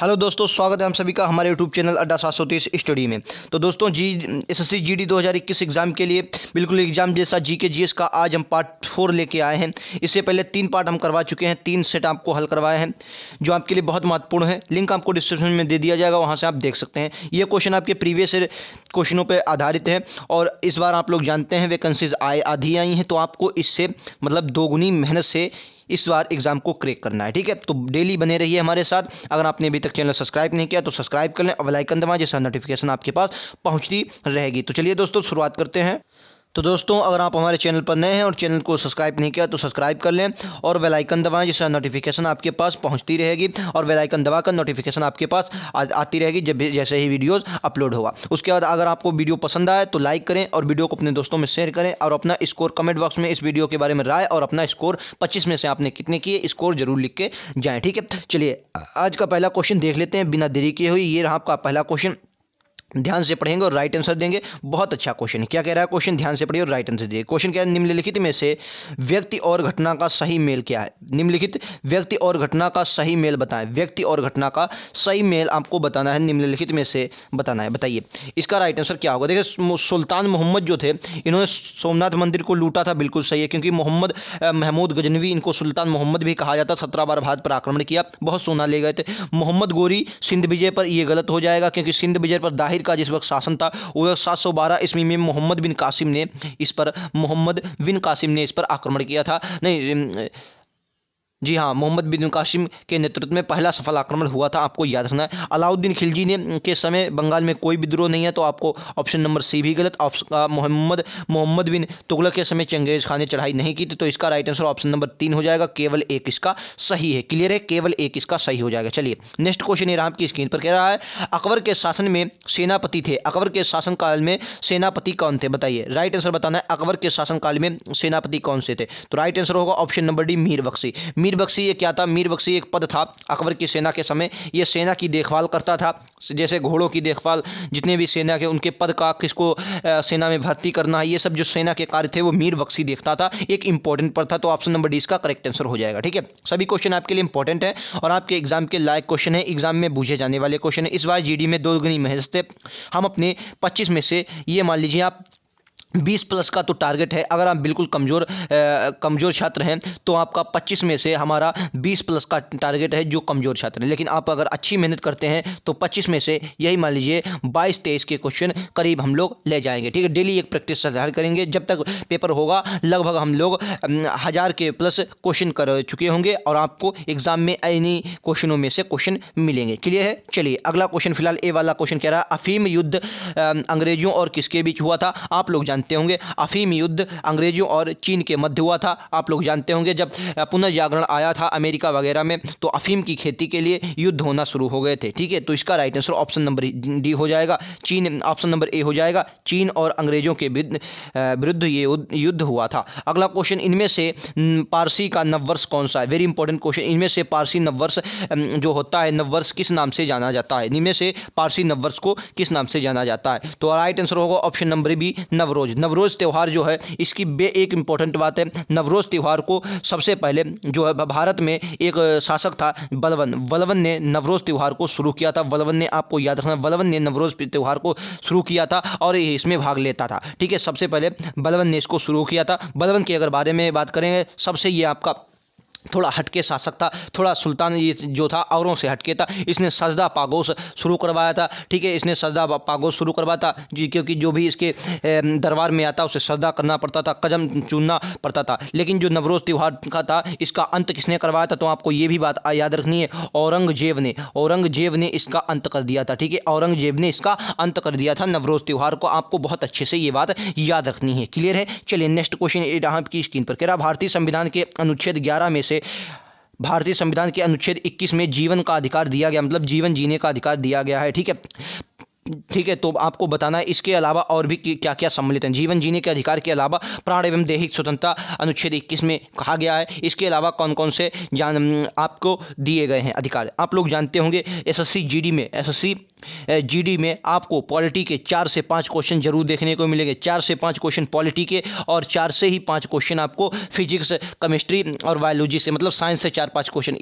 Hello दोस्तों, स्वागत है हम सभी का हमारे यूट्यूब चैनल अड्डा 730 स्टडी में। तो दोस्तों एसएससी जीडी 2021 एग्ज़ाम के लिए बिल्कुल एग्जाम जैसा जीके जीएस का आज हम पार्ट 4 लेके आए हैं। इससे पहले 3 पार्ट हम करवा चुके हैं, 3 सेट आपको हल करवाए हैं जो आपके लिए बहुत महत्वपूर्ण है। लिंक आपको डिस्क्रिप्शन में दे दिया जाएगा, वहाँ से आप देख सकते हैं। ये क्वेश्चन आपके प्रीवियस क्वेश्चनों पर आधारित है और इस बार आप लोग जानते हैं वैकेंसीज आधी आई हैं, तो आपको इससे मतलब दोगुनी मेहनत से इस बार एग्जाम को क्रैक करना है। ठीक है, तो डेली बने रहिए हमारे साथ। अगर आपने अभी तक चैनल सब्सक्राइब नहीं किया तो सब्सक्राइब कर लें और बेल आइकन दबाएं, जिससे नोटिफिकेशन आपके पास पहुंचती रहेगी। तो चलिए दोस्तों शुरुआत करते हैं। तो दोस्तों अगर आप हमारे चैनल पर नए हैं और चैनल को सब्सक्राइब नहीं किया तो सब्सक्राइब कर लें और बेल आइकन दबाएं, जिससे नोटिफिकेशन आपके पास पहुंचती रहेगी और बेल आइकन दबाकर नोटिफिकेशन आपके पास आती रहेगी जब जैसे ही वीडियोस अपलोड होगा। उसके बाद अगर आपको वीडियो पसंद आए तो लाइक करें और वीडियो को अपने दोस्तों में शेयर करें और अपना स्कोर कमेंट बॉक्स में इस वीडियो के बारे में राय और अपना स्कोर 25 में से आपने कितने किए स्कोर जरूर लिख के जाएँ। ठीक है, चलिए आज का पहला क्वेश्चन देख लेते हैं बिना देरी किए हुए। ये रहा आपका पहला क्वेश्चन, ध्यान से पढ़ेंगे और राइट आंसर देंगे। बहुत अच्छा क्वेश्चन है। क्या कह रहा है क्वेश्चन, ध्यान से पढ़िए और राइट आंसर दिए। क्वेश्चन क्या है, निम्नलिखित में से व्यक्ति और घटना का सही मेल क्या है। निम्नलिखित व्यक्ति और घटना का सही मेल बताएं। व्यक्ति और घटना का सही मेल आपको बताना है, निम्नलिखित में से बताना है। बताइए इसका राइट आंसर क्या होगा। देखिए सुल्तान मोहम्मद जो थे इन्होंने सोमनाथ मंदिर को लूटा था, बिल्कुल सही है, क्योंकि मोहम्मद महमूद गजनवी, इनको सुल्तान मोहम्मद भी कहा जाता, 17 बार भारत पर आक्रमण किया, बहुत सोना ले गए थे। मोहम्मद गोरी सिंध विजय पर, यह गलत हो जाएगा क्योंकि सिंध विजय पर दाहिर का जिस वक्त शासन था वो 712 ईस्वी में मोहम्मद बिन कासिम ने इस पर आक्रमण किया था। नहीं, जी हाँ, मोहम्मद बिन कासिम के नेतृत्व में पहला सफल आक्रमण हुआ था, आपको याद रखना है। अलाउद्दीन खिलजी ने के समय बंगाल में कोई विद्रोह नहीं है, तो आपको ऑप्शन नंबर सी भी गलत। मोहम्मद बिन तुगलक के समय चंगेज खान ने चढ़ाई नहीं की थी, तो इसका राइट आंसर ऑप्शन नंबर 3 हो जाएगा। केवल एक इसका सही है। क्लियर है, केवल एक इसका सही हो जाएगा। चलिए नेक्स्ट क्वेश्चन ये आपकी स्क्रीन पर कह रहा है, अकबर के शासन में सेनापति थे। अकबर के शासनकाल में सेनापति कौन थे, बताइए। राइट आंसर बताना है, अकबर के शासनकाल में सेनापति कौन से थे। तो राइट आंसर होगा option number D, Mir Bakshi. Mir Bakshi ये क्या था, मीर बख्शी एक पद था अकबर की सेना के समय। ये सेना की देखभाल करता था, जैसे घोड़ों की देखभाल, जितने भी सेना के उनके पद का किसको सेना में भर्ती करना है, ये सब जो सेना के कार्य थे वो मीर बख्शी देखता था। एक इंपॉर्टेंट पद था, तो ऑप्शन नंबर डी इसका करेक्ट आंसर हो जाएगा। ठीक है, सभी क्वेश्चन आपके लिए इंपॉर्टेंट है और आपके एग्जाम के लायक क्वेश्चन है, एग्जाम में पूछे जाने वाले क्वेश्चन है। इस बार जीडी में दोगुनी मेहनत से हम अपने 25 में से ये मान लीजिए आप 20 प्लस का तो टारगेट है। अगर आप बिल्कुल कमज़ोर छात्र हैं तो आपका 25 में से हमारा 20 प्लस का टारगेट है जो कमज़ोर छात्र हैं। लेकिन आप अगर अच्छी मेहनत करते हैं तो 25 में से यही मान लीजिए 22-23 के क्वेश्चन करीब हम लोग ले जाएंगे। ठीक है, डेली एक प्रैक्टिस से करेंगे। जब तक पेपर होगा लगभग हम लोग 1000 के प्लस क्वेश्चन कर चुके होंगे और आपको एग्जाम में इन्हीं क्वेश्चनों में से क्वेश्चन मिलेंगे। क्लियर है, चलिए अगला क्वेश्चन, फिलहाल ए वाला क्वेश्चन कह रहा है, अफीम युद्ध अंग्रेजों और किसके बीच हुआ था। आप लोग जानते होंगे अफीम युद्ध अंग्रेजों और चीन के मध्य हुआ था। आप लोग जानते होंगे जब पुनर्जागरण आया था अमेरिका वगैरह में, तो अफीम की खेती के लिए युद्ध होना शुरू हो गए थे। ठीक है, तो इसका right answer option number D हो जाएगा, चीन। ऑप्शन नंबर ए हो जाएगा, चीन और अंग्रेजों के विरुद्ध ये युद्ध हुआ था। अगला क्वेश्चन, इनमें से पारसी का नववर्ष कौन सा है। वेरी इंपॉर्टेंट क्वेश्चन, इनमें से पारसी नववर्ष जो होता है, नववर्ष किस नाम से जाना जाता है। इनमें से पारसी नववर्ष को किस नाम से जाना जाता है। तो राइट आंसर होगा option number B, Navroz. Navroz त्यौहार जो है इसकी एक इंपॉर्टेंट बात है, नवरोज त्यौहार को सबसे पहले जो है भारत में एक शासक था बलबन ने नवरोज त्यौहार को शुरू किया था। बलबन ने, आपको याद रखना, बलबन ने नवरोज त्यौहार को शुरू किया था और इसमें भाग लेता था। ठीक है, सबसे पहले बलबन ने इसको शुरू किया था। बलबन के अगर बारे में बात करेंगे, सबसे ये आपका थोड़ा हटके शासक था, थोड़ा सुल्तान ये जो था औरों से हटके था। इसने सजदा पागोश शुरू करवाया था। ठीक है, इसने सजदा पागोश शुरू करवाया था जी, क्योंकि जो भी इसके दरबार में आता उसे सजदा करना पड़ता था, कदम चूमना पड़ता था। लेकिन जो नवरोज त्यौहार का था इसका अंत किसने करवाया था, तो आपको ये भी बात याद रखनी है, औरंगजेब ने इसका अंत कर दिया था। ठीक है, औरंगजेब ने इसका अंत कर दिया था नवरोज त्यौहार को, आपको बहुत अच्छे से ये बात याद रखनी है। क्लियर है, चलिए नेक्स्ट क्वेश्चन आपकी स्क्रीन पर कह रहा, भारतीय संविधान के अनुच्छेद 11 में से भारतीय संविधान के अनुच्छेद 21 में जीवन का अधिकार दिया गया, मतलब जीवन जीने का अधिकार दिया गया है। ठीक है, ठीक है, तो आपको बताना है इसके अलावा और भी क्या क्या सम्मिलित हैं। जीवन जीने के अधिकार के अलावा प्राण एवं दैहिक स्वतंत्रता अनुच्छेद 21 में कहा गया है। इसके अलावा कौन कौन से आपको दिए गए हैं अधिकार, आप लोग जानते होंगे। एसएससी जीडी में आपको पॉलिटी के 4 से 5 क्वेश्चन जरूर देखने को मिलेंगे। 4 से 5 क्वेश्चन पॉलिटी के और 4 से ही 5 क्वेश्चन आपको फिजिक्स, केमिस्ट्री और बायोलॉजी से, मतलब साइंस से 4-5 क्वेश्चन।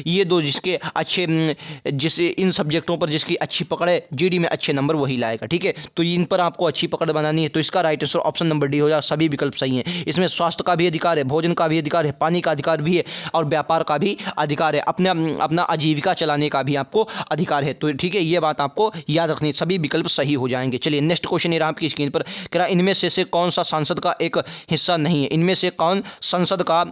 ये दो जिसके अच्छे इन सब्जेक्टों पर जिसकी अच्छी पकड़ है जीडी में अच्छे नंबर वही लाएगा। ठीक है, तो इन पर आपको अच्छी पकड़ बनानी है। तो इसका right answer option number D हो जाएगा। सभी विकल्प सही हैं। इसमें स्वास्थ्य का भी अधिकार है, भोजन का भी अधिकार है, पानी का अधिकार भी है और व्यापार का भी अधिकार है। अपना आजीविका चलाने का भी आपको अधिकार है। तो ठीक है, ये बात आपको याद रखनी, सभी विकल्प सही हो जाएंगे। चलिए नेक्स्ट क्वेश्चन ये आपकी स्क्रीन पर कह रहा, इनमें से कौन सा संसद का एक हिस्सा नहीं है। इनमें से कौन संसद का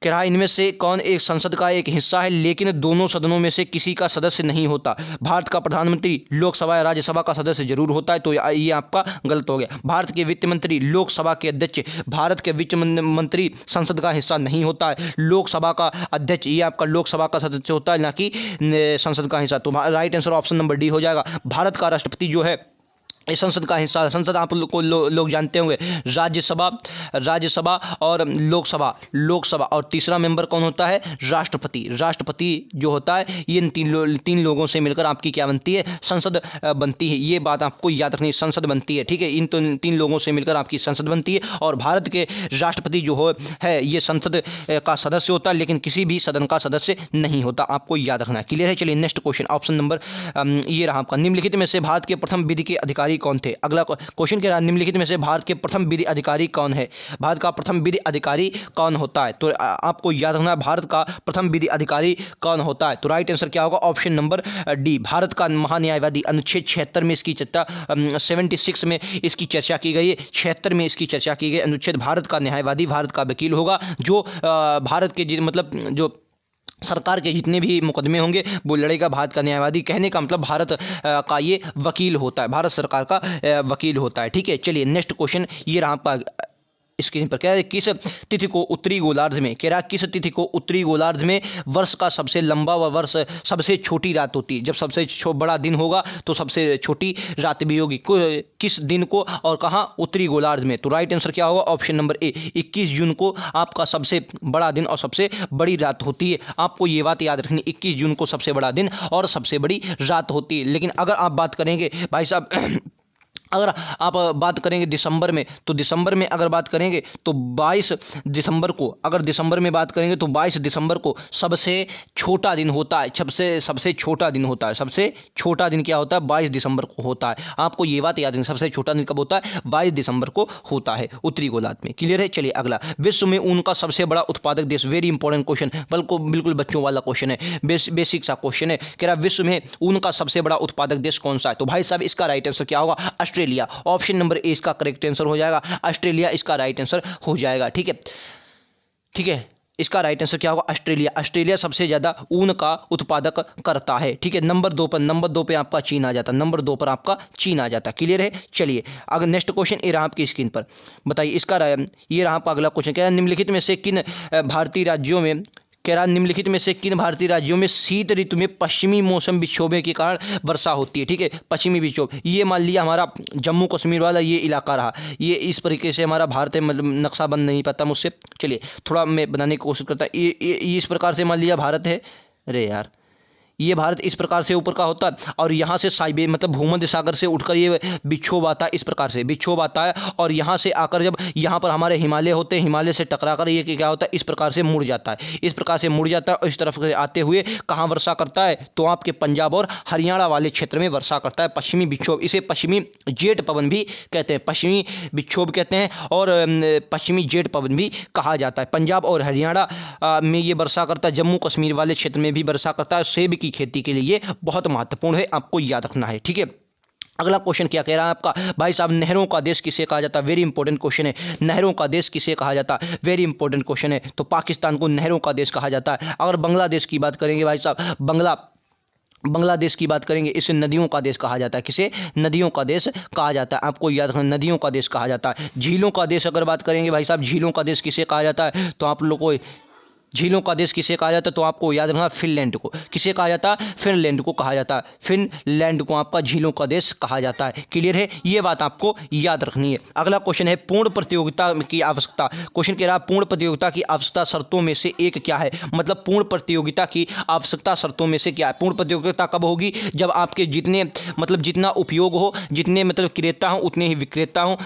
कह रहा है, इनमें से कौन एक संसद का एक हिस्सा है लेकिन दोनों सदनों में से किसी का सदस्य नहीं होता। भारत का प्रधानमंत्री लोकसभा या राज्यसभा का सदस्य जरूर होता है, तो ये आपका गलत हो गया। भारत के वित्त मंत्री लोकसभा के अध्यक्ष, भारत के वित्त मंत्री संसद का हिस्सा नहीं होता है। लोकसभा का अध्यक्ष ये आपका लोकसभा का सदस्य होता है, ना कि संसद का हिस्सा। तो right answer option number D हो जाएगा। भारत का राष्ट्रपति जो है इस संसद का हिस्सा। संसद आप लोग जानते होंगे, राज्यसभा और लोकसभा और तीसरा मेंबर कौन होता है, राष्ट्रपति जो होता है। ये तीन लोगों से मिलकर आपकी क्या बनती है, संसद बनती है। ये बात आपको याद रखनी है, संसद बनती है। ठीक है, इन तीन लोगों से मिलकर आपकी संसद बनती है। और भारत के राष्ट्रपति जो है ये संसद का सदस्य होता है, लेकिन किसी भी सदन का सदस्य नहीं होता, आपको याद रखना है। क्लियर है। चलिए नेक्स्ट क्वेश्चन ऑप्शन नंबर ये रहा आपका, निम्नलिखित में से भारत के प्रथम विधि के अधिकारी कौन थे। अगला क्वेश्चन कह रहा है, निम्नलिखित में से भारत के प्रथम विधि अधिकारी कौन है। भारत का प्रथम विधि अधिकारी कौन होता है, तो आपको याद रखना है भारत का प्रथम विधि अधिकारी कौन होता है। तो राइट आंसर क्या होगा, ऑप्शन नंबर डी, भारत का महान्यायवादी। अनुच्छेद 76 में इसकी चर्चा 76 में इसकी चर्चा की गई है, 76 में इसकी चर्चा की गई। अनुच्छेद भारत का न्यायवादी, भारत का वकील होगा, जो भारत के मतलब जो सरकार के जितने भी मुकदमे होंगे वो लड़ेगा। भारत का न्यायवादी कहने का मतलब भारत का ये वकील होता है, भारत सरकार का वकील होता है। ठीक है, चलिए नेक्स्ट क्वेश्चन ये रहा आपका स्क्रीन पर, क्या है, किस तिथि को उत्तरी गोलार्ध में, कह रहा है किस तिथि को उत्तरी गोलार्ध में वर्ष का सबसे लंबा व वर्ष सबसे छोटी रात होती है। जब सबसे बड़ा दिन होगा तो सबसे छोटी रात भी होगी। किस दिन को और कहाँ, उत्तरी गोलार्ध में। तो राइट आंसर क्या होगा, ऑप्शन नंबर ए, 21 जून को आपका सबसे बड़ा दिन और सबसे बड़ी रात होती है। आपको ये बात याद रखनी, 21 जून को सबसे बड़ा दिन और सबसे बड़ी रात होती है। लेकिन अगर आप बात करेंगे भाई साहब अगर आप बात करेंगे दिसंबर में, तो दिसंबर में अगर बात करेंगे तो 22 दिसंबर को, अगर दिसंबर में बात करेंगे तो 22 दिसंबर को सबसे छोटा दिन होता है। सबसे छोटा दिन होता है, सबसे छोटा दिन क्या होता है, 22 दिसंबर को होता है। आपको ये बात याद रखनी, सबसे छोटा दिन कब होता है, 22 दिसंबर को होता है उत्तरी गोलार्ध में। क्लियर है। चलिए अगला, विश्व में ऊन का सबसे बड़ा उत्पादक देश। वेरी इंपॉर्टेंट क्वेश्चन, बिल्कुल बच्चों वाला क्वेश्चन है, बेसिक सा क्वेश्चन है। कह रहा विश्व में ऊन का सबसे बड़ा उत्पादक देश कौन सा है। तो भाई साहब इसका राइट आंसर क्या होगा, ऑस्ट्रेलिया। ऑप्शन नंबर ए इसका करेक्ट आंसर हो जाएगा, ऑस्ट्रेलिया इसका राइट आंसर हो जाएगा। ठीक है, इसका राइट आंसर क्या होगा, ऑस्ट्रेलिया सबसे ज्यादा ऊन का उत्पादक करता है। ठीक है, नंबर दो पे आपका चीन आ जाता, नंबर 2 पर आपका चीन आ जाता। क्लियर है। चलिए अगर नेक्स्ट क्वेश्चन ये रहा आपकी स्क्रीन पर, बताइए इसका ये रहा आपका अगला क्वेश्चन, क्या निम्नलिखित में से किन भारतीय राज्यों में, कह रहा निम्नलिखित में से किन भारतीय राज्यों में शीत ऋतु में पश्चिमी मौसम विक्षोभ के कारण वर्षा होती है। ठीक है, पश्चिमी विक्षोभ, ये मान लिया हमारा जम्मू कश्मीर वाला ये इलाका रहा, ये इस तरीके से हमारा भारत है, मतलब नक्शा बन नहीं पाता मुझसे। चलिए थोड़ा मैं बनाने की कोशिश करता, ये इस प्रकार से मान लिया भारत है, अरे यार ये भारत इस प्रकार से ऊपर का होता है और यहाँ से साइबेरिया मतलब भूमध्य सागर से उठकर ये विक्षोभ आता है, इस प्रकार से विक्षोभ आता है और यहाँ से आकर जब यहाँ पर हमारे हिमालय होते हैं, हिमालय से टकराकर ये क्या होता है, इस प्रकार से मुड़ जाता है, इस प्रकार से मुड़ जाता है और इस तरफ से आते हुए कहाँ वर्षा करता है, तो आपके पंजाब और हरियाणा वाले क्षेत्र में वर्षा करता है पश्चिमी विक्षोभ। इसे पश्चिमी जेट पवन भी कहते हैं, पश्चिमी विक्षोभ कहते हैं और पश्चिमी जेट पवन भी कहा जाता है। पंजाब और हरियाणा में ये वर्षा करता है, जम्मू कश्मीर वाले क्षेत्र में भी वर्षा करता है। सेब की खेती के लिए ये बहुत महत्वपूर्ण है, आपको याद रखना है। ठीक है, अगला क्वेश्चन क्या कह रहा है आपका, भाई साहब नहरों का देश किसे कहा जाता है। वेरी इंपॉर्टेंट क्वेश्चन है, नहरों का देश किसे कहा जाता है, वेरी इंपॉर्टेंट क्वेश्चन है। तो पाकिस्तान को नहरों का देश कहा जाता है। अगर बांग्लादेश की बात करेंगे भाई साहब, बांग्लादेश की बात करेंगे, इसे नदियों का देश कहा जाता है। किसे, नदियों का देश कहा जाता है, आपको याद रखना नदियों का देश कहा जाता है। झीलों का देश अगर बात करेंगे भाई साहब, झीलों का देश किसे कहा जाता है, तो आप लोग को झीलों का देश किसे कहा जाता है, तो आपको याद रखना फिनलैंड को। किसे कहा जाता है, फिनलैंड को कहा जाता है। फिनलैंड को आपका झीलों का देश कहा जाता है। क्लियर है, ये बात आपको याद रखनी है। अगला क्वेश्चन है पूर्ण प्रतियोगिता की आवश्यकता। क्वेश्चन कह रहा है पूर्ण प्रतियोगिता की आवश्यकता शर्तों में से एक क्या है, मतलब पूर्ण प्रतियोगिता की आवश्यकता शर्तों में से क्या है। पूर्ण प्रतियोगिता कब होगी, जब आपके जितने मतलब जितना उपयोग हो, जितने मतलब क्रेता हो उतने ही विक्रेता हो,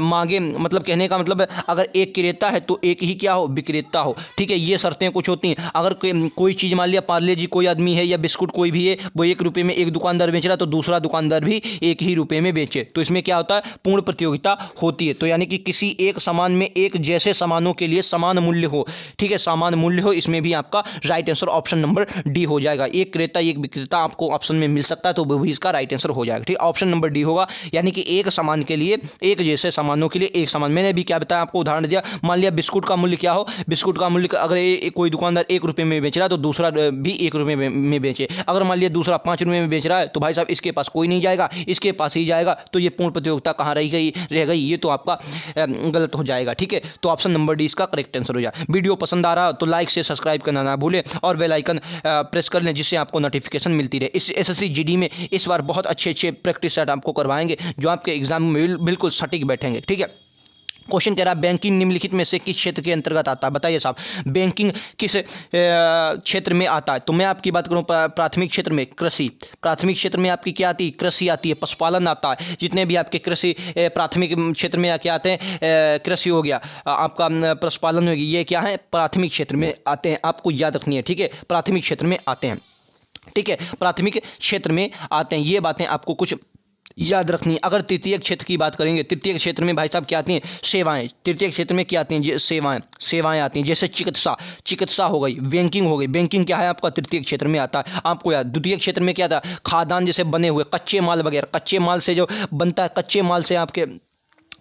मांगे मतलब कहने का मतलब अगर एक क्रेता है तो एक ही क्या हो, विक्रेता हो। ठीक है, ये शर्तें कुछ होती हैं। अगर कोई चीज़ मान लिया पार्ले जी कोई आदमी है या बिस्कुट कोई भी है, वो 1 रुपये में एक दुकानदार बेच रहा है तो दूसरा दुकानदार भी 1 ही रुपये में बेचे, तो इसमें क्या होता है, पूर्ण प्रतियोगिता होती है। तो यानी कि किसी एक सामान में एक जैसे सामानों के लिए समान मूल्य हो। ठीक है, समान मूल्य हो, इसमें भी आपका right answer option number D हो जाएगा। एक क्रेता एक विक्रेता आपको ऑप्शन में मिल सकता है, तो वो भी इसका राइट आंसर हो जाएगा। ठीक, ऑप्शन नंबर डी होगा। यानी कि एक सामान के लिए एक जैसे सामानों के लिए एक सामान। मैंने भी क्या बताया आपको, उदाहरण दिया। मान लिया बिस्कुट का मूल्य क्या हो, बिस्कुट का मूल्य अगर कोई दुकानदार 1 रुपये में बेच रहा है तो दूसरा भी 1 रुपये में बेचे। अगर मान लिया दूसरा 5 रुपये में बेच रहा है तो भाई साहब इसके पास कोई नहीं जाएगा, इसके पास ही जाएगा। तो ये पूर्ण प्रतियोगिता कहाँ रह गई, ये तो आपका गलत हो जाएगा। ठीक है, तो ऑप्शन नंबर डी इसका करेक्ट आंसर हो जाए। वीडियो पसंद आ रहा तो लाइक से सब्सक्राइब करना ना भूलें और बेल आइकन प्रेस कर लें, जिससे आपको नोटिफिकेशन मिलती रहे। इस एसएससी जीडी में इस बार बहुत अच्छे प्रैक्टिस सेट आपको करवाएंगे जो आपके एग्जाम में बिल्कुल सटीक बैठेंगे। ठीक है, क्वेश्चन कह रहा है बैंकिंग निम्नलिखित में से किस क्षेत्र के अंतर्गत आता है। बताइए साहब, बैंकिंग किस क्षेत्र में आता है। तो मैं आपकी बात करूं प्राथमिक क्षेत्र में कृषि, प्राथमिक क्षेत्र में आपकी क्या आती है, कृषि आती है। पशुपालन आता है। जितने भी आपके कृषि प्राथमिक क्षेत्र में क्या आते हैं, कृषि हो गया, आपका पशुपालन हो गया, ये क्या है, प्राथमिक क्षेत्र में आते हैं। आपको याद रखनी है। ठीक है, प्राथमिक क्षेत्र में आते हैं। ठीक है, प्राथमिक क्षेत्र में आते हैं। ये बातें आपको कुछ याद रखनी है। अगर तृतीय क्षेत्र की बात करेंगे, तृतीय क्षेत्र में भाई साहब क्या आती हैं, सेवाएं। तृतीय क्षेत्र में क्या आती हैं, सेवाएं आती हैं। जैसे चिकित्सा हो गई, बैंकिंग हो गई। बैंकिंग क्या है आपका तृतीय क्षेत्र में आता है, आपको याद। द्वितीय क्षेत्र में क्या था, खाद्यान्न जैसे बने हुए कच्चे माल वगैरह, कच्चे माल से जो बनता है, कच्चे माल से आपके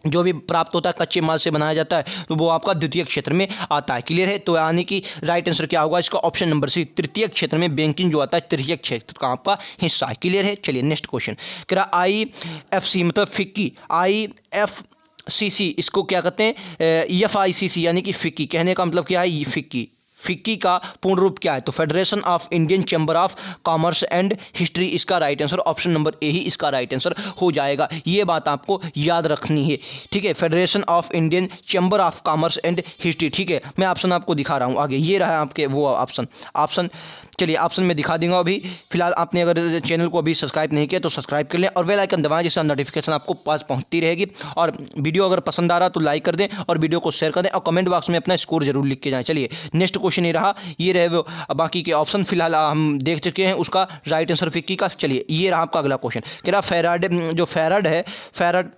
जो भी प्राप्त होता है कच्चे माल से बनाया जाता है, तो वो आपका द्वितीय क्षेत्र में आता है। क्लियर है, तो यानी कि राइट आंसर क्या होगा इसका, ऑप्शन नंबर सी। तृतीय क्षेत्र में बैंकिंग जो आता है तृतीय क्षेत्र का आपका हिस्सा है। क्लियर है, चलिए नेक्स्ट क्वेश्चन कह रहा IFC मतलब फिक्की, IFCC इसको क्या कहते हैं, FICC यानी कि फिक्की। कहने का मतलब क्या है, फिक्की, फिक्की का पूर्ण रूप क्या है, तो Federation of Indian Chamber of Commerce and History इसका right answer option number A ही इसका राइट आंसर हो जाएगा। ये बात आपको याद रखनी है। ठीक है, federation of Indian Chamber of Commerce and history. ठीक है, मैं ऑप्शन आपको दिखा रहा हूँ आगे, ये रहा आपके वो ऑप्शन। चलिए ऑप्शन में दिखा दूंगा। अभी फिलहाल आपने अगर चैनल को अभी सब्सक्राइब नहीं किया तो सब्सक्राइब कर लें और बेल आइकन दबाएं, जिससे नोटिफिकेशन आपको पास पहुंचती रहेगी। और वीडियो अगर पसंद आ रहा तो लाइक कर दें और वीडियो को शेयर कर दें और कमेंट बॉक्स में अपना स्कोर जरूर लिख के जाएं। चलिए नेक्स्ट क्वेश्चन ये रहा, ये रहे वो बाकी के ऑप्शन फिलहाल हम देख चुके हैं उसका राइट आंसर फिक्की का। चलिए ये रहा आपका अगला क्वेश्चन, कह रहा फैराड, जो फैराड है, फैराड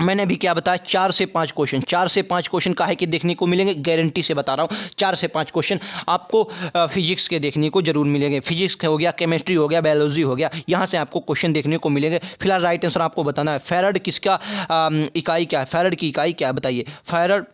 मैंने भी क्या बताया 4 से 5 क्वेश्चन, 4 से 5 क्वेश्चन काहे के देखने को मिलेंगे, गारंटी से बता रहा हूँ। 4 से 5 क्वेश्चन आपको फिजिक्स के देखने को जरूर मिलेंगे। फिजिक्स हो गया, केमिस्ट्री हो गया, बायोलॉजी हो गया, यहाँ से आपको क्वेश्चन देखने को मिलेंगे। फिलहाल राइट आंसर आपको बताना है। फैराड किसका इकाई क्या है, फैराड की इकाई क्या है बताइए। फैराड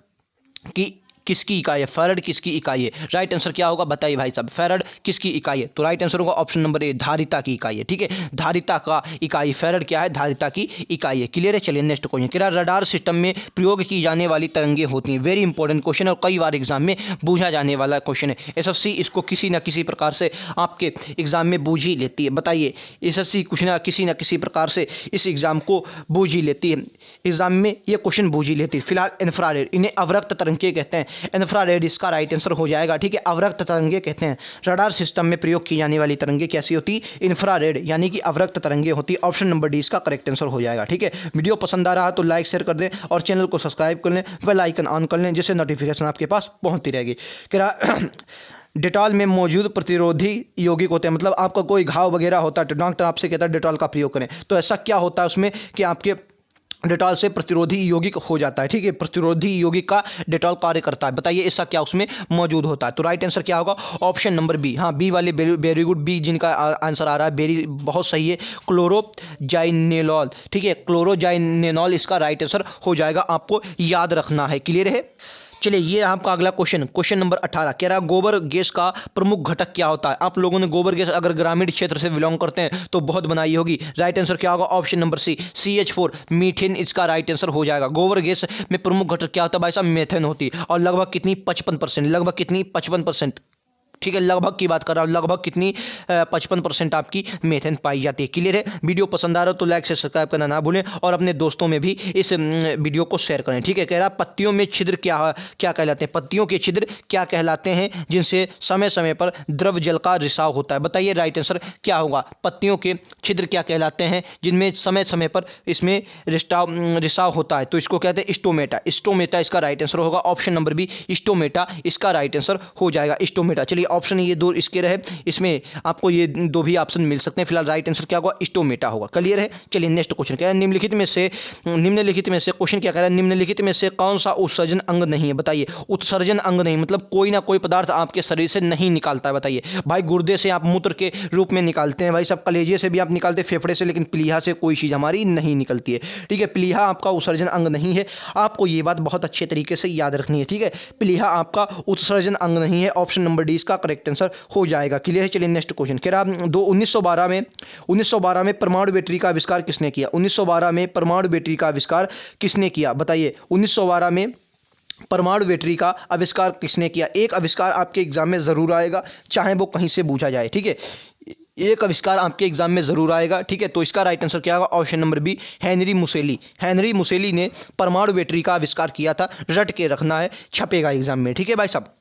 की किसकी इकाई है, फैराड किसकी इकाई है, राइट आंसर क्या होगा बताइए भाई साहब। फैराड किसकी इकाई है, तो राइट आंसर होगा ऑप्शन नंबर ए, धारिता की इकाई है। ठीक है, धारिता का इकाई, फैराड क्या है, धारिता की इकाई है। क्लियर है, चलिए नेक्स्ट क्वेश्चन कह रहा रडार सिस्टम में प्रयोग की जाने वाली तरंगें होती हैं। वेरी इंपॉर्टेंट क्वेश्चन और कई बार एग्जाम में पूछा जाने वाला क्वेश्चन है। एसएससी इसको किसी न किसी प्रकार से आपके एग्जाम में बूझ ही लेती है। बताइए, एसएससी कुछ ना किसी प्रकार से इस एग्जाम को बूझ ही लेती है, एग्जाम में ये क्वेश्चन बूझ ही लेती है। फिलहाल इंफ्रारेड, इन्हें अवरक्त तरंगें कहते हैं। इंफ्रारेड इसका राइट आंसर हो जाएगा। ठीक है, अवरक्त तरंगें कहते हैं। रडार सिस्टम में प्रयोग की जाने वाली तरंगें कैसी होती, इंफ्रारेड यानी कि अवरक्त तरंगें होती। ऑप्शन नंबर डी इसका करेक्ट आंसर हो जाएगा। ठीक है, वीडियो पसंद आ रहा है तो लाइक शेयर कर दें और चैनल को सब्सक्राइब कर लें, बेल आइकन ऑन कर लें, जिससे नोटिफिकेशन आपके पास पहुंचती रहेगी। कह रहा डेटॉल में मौजूद प्रतिरोधी यौगिक होते हैं, मतलब आपका कोई घाव वगैरह होता है तो डॉक्टर आपसे कहता है डेटॉल का प्रयोग करें, तो ऐसा क्या होता है उसमें कि आपके डेटॉल से प्रतिरोधी यौगिक हो जाता है। ठीक है, प्रतिरोधी यौगिक का डेटॉल कार्य करता है। बताइए ऐसा क्या उसमें मौजूद होता है, तो राइट आंसर क्या होगा ऑप्शन नंबर बी। हाँ, बी वाले वेरी गुड, बी जिनका आंसर आ रहा है वेरी बहुत सही है, क्लोरोजाइनेनॉल। ठीक है, क्लोरोजाइनेनॉल इसका राइट आंसर हो जाएगा, आपको याद रखना है। क्लियर है, चलिए ये आपका अगला क्वेश्चन, क्वेश्चन नंबर 18 कह रहा है गोबर गैस का प्रमुख घटक क्या होता है। आप लोगों ने गोबर गैस अगर ग्रामीण क्षेत्र से बिलोंग करते हैं तो बहुत बनाई होगी। राइट आंसर क्या होगा? Option number C, CH4 methane इसका राइट आंसर हो जाएगा। गोबर गैस में प्रमुख घटक क्या होता है भाई साहब? मेथेन होती है। और लगभग कितनी? 55%। लगभग कितनी? 55%। ठीक है, लगभग की बात कर रहा हूँ। लगभग कितनी? 55% आपकी मेथेन पाई जाती है। क्लियर है? वीडियो पसंद आ रहा हो तो लाइक से सब्सक्राइब करना ना भूलें और अपने दोस्तों में भी इस वीडियो को शेयर करें। ठीक है, कह रहा पत्तियों में छिद्र क्या कहलाते हैं? पत्तियों के छिद्र क्या कहलाते हैं जिनसे समय समय पर द्रव जल का रिसाव होता है? बताइए राइट आंसर क्या होगा? पत्तियों के छिद्र क्या कहलाते हैं जिनमें समय समय पर इसमें रिसाव होता है? तो इसको कहते हैं स्टोमेटा। स्टोमेटा इसका राइट आंसर होगा। ऑप्शन नंबर बी, स्टोमेटा इसका राइट आंसर हो जाएगा। स्टोमेटा। चलिए ऑप्शन ये दो इसके रहे, इसमें आपको ये दो भी ऑप्शन मिल सकते हैं। फिलहाल राइट आंसर क्या होगा? स्टोमेटा होगा। क्लियर है? चलिए नेक्स्ट क्वेश्चन क्या है? निम्नलिखित में से क्वेश्चन क्या कह रहा है? निम्नलिखित में से कौन सा उत्सर्जन अंग नहीं है? बताइए। उत्सर्जन अंग नहीं मतलब कोई ना कोई पदार्थ आपके शरीर से नहीं निकालता है। बताइए भाई, गुर्दे से आप मूत्र के रूप में निकालते हैं भाई साहब, कलेजे से भी आप निकालते हैं, फेफड़े से, लेकिन प्लीहा से कोई चीज़ हमारी नहीं निकलती है। ठीक है, प्लीहा आपका उत्सर्जन अंग नहीं है। आपको ये बात बहुत अच्छे तरीके से याद रखनी है। ठीक है, प्लीहा आपका उत्सर्जन अंग नहीं है। ऑप्शन नंबर डी इसका करेक्ट आंसर हो जाएगा। क्लियर है? चलिए नेक्स्ट क्वेश्चन कह रहा 1912 में परमाणु बैटरी का आविष्कार किसने किया? 1912 में परमाणु बैटरी का आविष्कार किसने किया? बताइए 1912 में परमाणु बैटरी का आविष्कार किसने किया? एक आविष्कार आपके एग्जाम में जरूर आएगा, चाहे वो कहीं से पूछा जाए। ठीक है, एक आविष्कार आपके एग्जाम में जरूर आएगा। ठीक है, तो इसका राइट आंसर क्या होगा? Option number B, Henry Moseley. Henry Moseley ने परमाणु बैटरी का आविष्कार किया था। रट के रखना है, छपेगा एग्जाम में। ठीक है भाई साहब,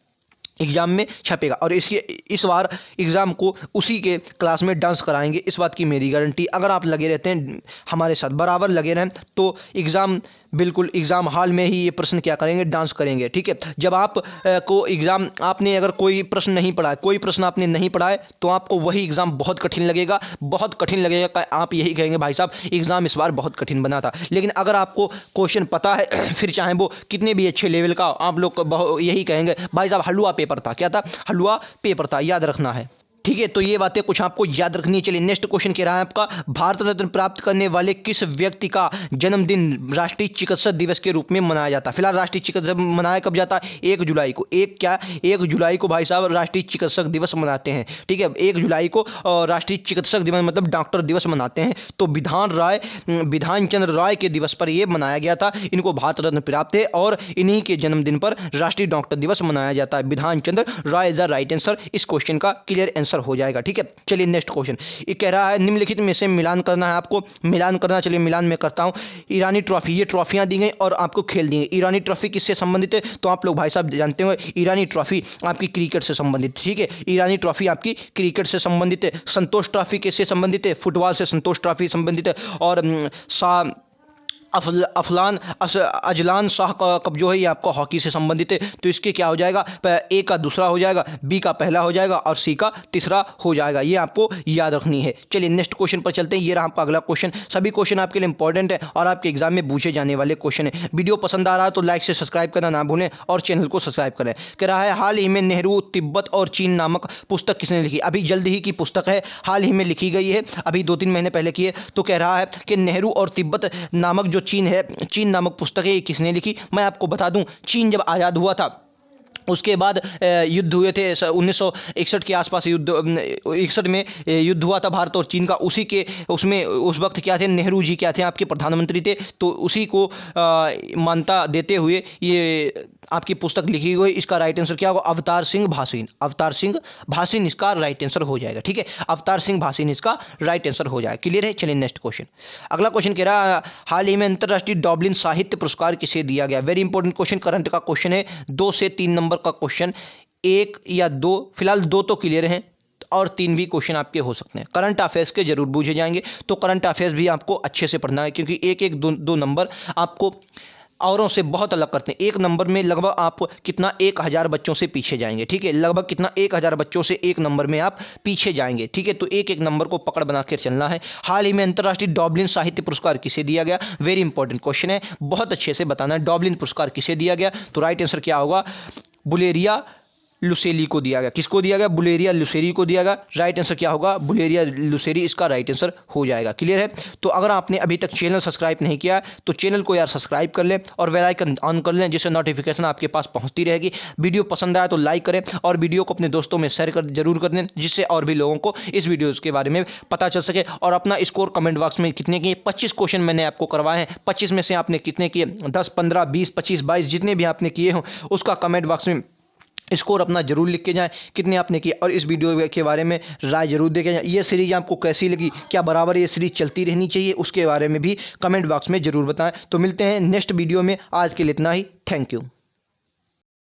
एग्जाम में छपेगा। और इस बार एग्जाम को उसी के क्लास में डांस कराएंगे, इस बात की मेरी गारंटी। अगर आप लगे रहते हैं हमारे साथ, बराबर लगे रहें, तो एग्जाम बिल्कुल एग्जाम हॉल में ही ये प्रश्न क्या करेंगे? डांस करेंगे। ठीक है, जब आप को एग्जाम आपने अगर कोई प्रश्न नहीं पढ़ा है, कोई प्रश्न आपने नहीं पढ़ा है, तो आपको वही एग्जाम बहुत कठिन लगेगा, बहुत कठिन लगेगा। आप यही कहेंगे भाई साहब एग्जाम इस बार बहुत कठिन बना था। लेकिन अगर आपको क्वेश्चन पता है फिर चाहे वो कितने भी अच्छे लेवल का, आप लोग यही कहेंगे भाई साहब हलवा पेपर था। क्या था? हलवा पेपर था। याद रखना है। ठीक है, तो ये बातें कुछ आपको याद रखनी है। चलिए नेक्स्ट क्वेश्चन कह रहा है आपका, भारत रत्न प्राप्त करने वाले किस व्यक्ति का जन्मदिन राष्ट्रीय चिकित्सक दिवस के रूप में मनाया जाता है? फिलहाल राष्ट्रीय चिकित्सक मनाया कब जाता है? 1 जुलाई को। 1 जुलाई को भाई साहब राष्ट्रीय चिकित्सक दिवस मनाते हैं। ठीक है, 1 जुलाई को राष्ट्रीय चिकित्सक दिवस मतलब डॉक्टर दिवस मनाते हैं। तो विधान चंद्र राय के दिवस पर यह मनाया गया था। इनको भारत रत्न प्राप्त है और इन्हीं के जन्मदिन पर राष्ट्रीय डॉक्टर दिवस मनाया जाता है। विधान चंद्र राय इज द राइट आंसर इस क्वेश्चन का। क्लियर आंसर हो जाएगा। ठीक है, चलिए नेक्स्ट क्वेश्चन ये कह रहा है निम्नलिखित में से मिलान करना है आपको। मिलान करना, चलिए मिलान में करता हूं। ईरानी ट्रॉफी, ये ट्रॉफियां दी गई और आपको खेल दी गई। ईरानी ट्रॉफी किससे संबंधित है? तो आप लोग भाई साहब जानते होंगे ईरानी ट्रॉफी आपकी क्रिकेट से संबंधित। ठीक है, ईरानी ट्रॉफी आपकी क्रिकेट से संबंधित है। संतोष ट्रॉफी किससे संबंधित है? फुटबॉल से संतोष ट्रॉफी संबंधित है। और अजलान शाह का कब जो है ये आपका हॉकी से संबंधित है। तो इसके क्या हो जाएगा? ए का दूसरा हो जाएगा, बी का पहला हो जाएगा और सी का तीसरा हो जाएगा। ये आपको याद रखनी है। चलिए नेक्स्ट क्वेश्चन पर चलते हैं। ये रहा आपका अगला क्वेश्चन। सभी क्वेश्चन आपके लिए इंपॉर्टेंट है और आपके एग्जाम में पूछे जाने वाले क्वेश्चन है। वीडियो पसंद आ रहा है तो लाइक से सब्सक्राइब करना ना भूलें और चैनल को सब्सक्राइब करें। कह रहा है हाल ही में नेहरू तिब्बत और चीन नामक पुस्तक किसने लिखी? अभी जल्द ही की पुस्तक है, हाल ही में लिखी गई है, अभी 2-3 महीने पहले की है। तो कह रहा है कि नेहरू और तिब्बत नामक जो चीन नामक पुस्तक है ये किसने लिखी? मैं आपको बता दूं, चीन जब आज़ाद हुआ था उसके बाद युद्ध हुए थे 1961 के आसपास। 61 में युद्ध हुआ था भारत और चीन का। उसमें उस वक्त क्या थे? नेहरू जी क्या थे? आपके प्रधानमंत्री थे। तो उसी को मान्यता देते हुए ये आपकी पुस्तक लिखी गई। इसका राइट आंसर क्या होगा? अवतार सिंह भासीन। अवतार सिंह भासीन इसका राइट आंसर हो जाएगा। ठीक है, अवतार सिंह भासीन इसका राइट आंसर हो जाएगा। क्लियर है? चलिए नेक्स्ट क्वेश्चन। अगला क्वेश्चन कह रहा है हाल ही में अंतर्राष्ट्रीय डॉबलिन साहित्य पुरस्कार किसे दिया गया? वेरी इंपॉर्टेंट क्वेश्चन, करंट का क्वेश्चन है। 2 से 3 नंबर का क्वेश्चन, 1 या 2, फिलहाल 2 तो क्लियर हैं और 3 भी क्वेश्चन आपके हो सकते हैं। करंट अफेयर्स के जरूर पूछे जाएंगे, तो करंट अफेयर्स भी आपको अच्छे से पढ़ना है, क्योंकि 1-1, 2 नंबर आपको औरों से बहुत अलग करते हैं। 1 नंबर में लगभग आप कितना 1000 बच्चों से पीछे जाएंगे। ठीक है, लगभग कितना 1000 बच्चों से 1 नंबर में आप पीछे जाएंगे। ठीक है, तो 1-1 नंबर को पकड़ बना कर चलना है। हाल ही में अंतर्राष्ट्रीय डॉबलिन साहित्य पुरस्कार किसे दिया गया? वेरी इंपॉर्टेंट क्वेश्चन है, बहुत अच्छे से बताना है। डॉबलिन पुरस्कार किसे दिया गया? तो राइट आंसर क्या होगा? बुलेरिया लुसेली को दिया गया। किसको दिया गया? बुलेरिया लुसेरी को दिया गया। राइट आंसर क्या होगा? बुलेरिया लुसेरी इसका राइट आंसर हो जाएगा। क्लियर है? तो अगर आपने अभी तक चैनल सब्सक्राइब नहीं किया तो चैनल को यार सब्सक्राइब कर लें और बेल आइकन ऑन कर लें, जिससे नोटिफिकेशन आपके पास पहुंचती रहेगी। वीडियो पसंद आया तो लाइक करें और वीडियो को अपने दोस्तों में शेयर कर जरूर कर दें, जिससे और भी लोगों को इस वीडियो के बारे में पता चल सके। और अपना स्कोर कमेंट बॉक्स में कितने किए? 25 क्वेश्चन मैंने आपको करवाए हैं। 25 में से आपने कितने किए? 10, 15, 20, 25, 22 जितने भी आपने किए हो उसका कमेंट बॉक्स में स्कोर अपना जरूर लिख के जाएं, कितने आपने किए। और इस वीडियो के बारे में राय जरूर दे के जाएं। ये सीरीज आपको कैसी लगी, क्या बराबर ये सीरीज चलती रहनी चाहिए, उसके बारे में भी कमेंट बॉक्स में जरूर बताएं। तो मिलते हैं नेक्स्ट वीडियो में। आज के लिए इतना ही। Thank you.